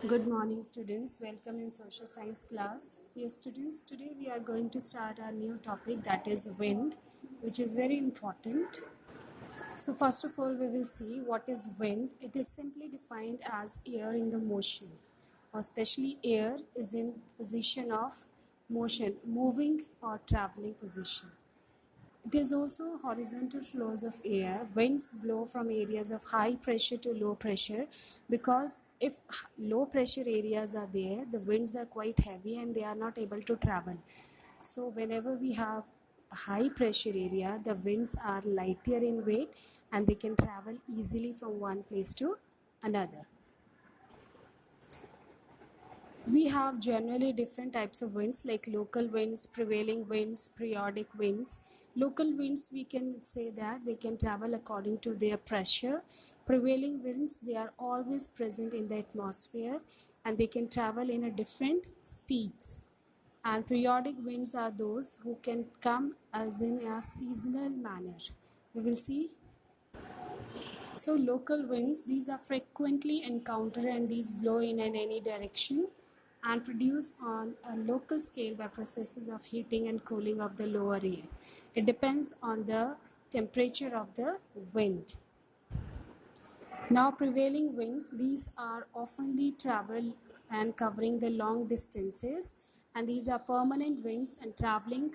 Good morning, students. Welcome in social science class. Dear students, today we are going to start our new topic, that is wind, which is very important. So first of all, we will see what is wind. It is simply defined as air in the motion, or especially air is in position of motion, moving or traveling position. It is also horizontal flows of air. Winds blow from areas of high pressure to low pressure, because if low pressure areas are there, the winds are quite heavy and they are not able to travel. So whenever we have high pressure area, the winds are lighter in weight and they can travel easily from one place to another. We have generally different types of winds, like local winds, prevailing winds, periodic winds. Local winds, we can say that they can travel according to their pressure. Prevailing winds, they are always present in the atmosphere and they can travel in a different speeds. And periodic winds are those who can come as in a seasonal manner. We will see. So local winds, these are frequently encountered and these blow in any direction and produce on a local scale by processes of heating and cooling of the lower air. It depends on the temperature of the wind. Now prevailing winds, these are oftenly travel and covering the long distances, and these are permanent winds and traveling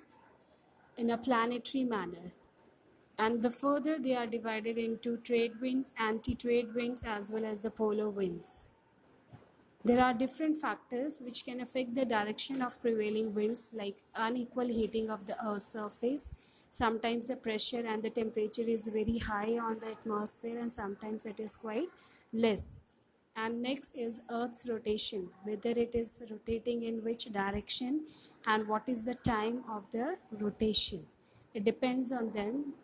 in a planetary manner. And the further they are divided into trade winds, anti-trade winds, as well as the polar winds. There are different factors which can affect the direction of prevailing winds, like unequal heating of the earth's surface. Sometimes the pressure and the temperature is very high on the atmosphere and sometimes it is quite less. And next is earth's rotation, whether it is rotating in which direction and what is the time of the rotation. It depends on them.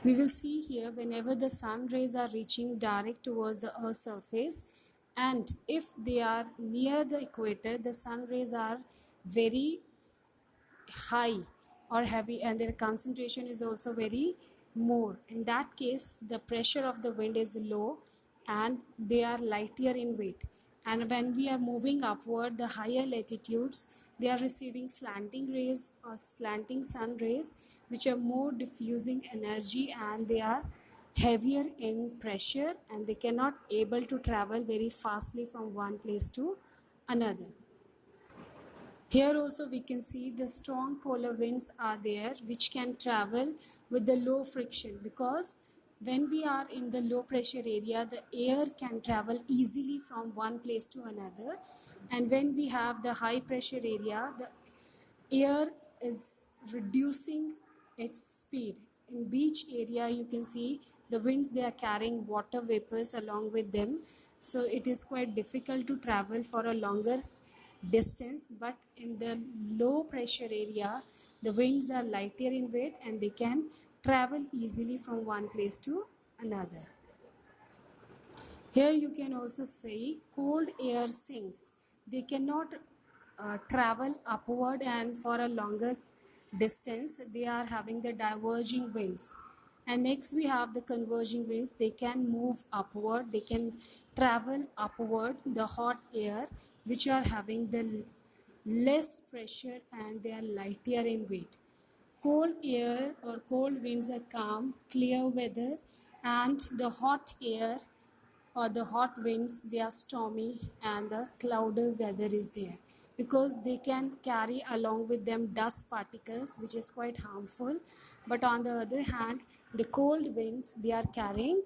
We will see here whenever the sun rays are reaching direct towards the earth's surface, and if they are near the equator, the sun rays are very high or heavy and their concentration is also very more. In that case, the pressure of the wind is low and they are lighter in weight. And when we are moving upward, the higher latitudes, they are receiving slanting rays or slanting sun rays, which are more diffusing energy and they are heavier in pressure and they cannot able to travel very fastly from one place to another. Here also we can see the strong polar winds are there which can travel with the low friction, because when we are in the low pressure area, the air can travel easily from one place to another, and when we have the high pressure area, the air is reducing its speed. In beach area you can see the winds, they are carrying water vapors along with them, so it is quite difficult to travel for a longer distance. But in the low pressure area, the winds are lighter in weight and they can travel easily from one place to another. Here you can also say cold air sinks. They cannot travel upward and for a longer distance. They are having the diverging winds. And next we have the converging winds. They can move upward. They can travel upward. The hot air, which are having the less pressure and they are lighter in weight. Cold air or cold winds are calm, clear weather, and the hot air or the hot winds, they are stormy and the cloudy weather is there, because they can carry along with them dust particles which is quite harmful. But on the other hand, the cold winds, they are carrying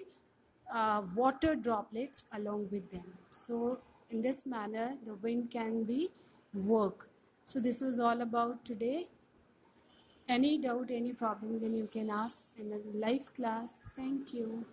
water droplets along with them. So in this manner the wind can be work. So this was all about today. Any doubt, any problem, then you can ask in a live class. Thank you.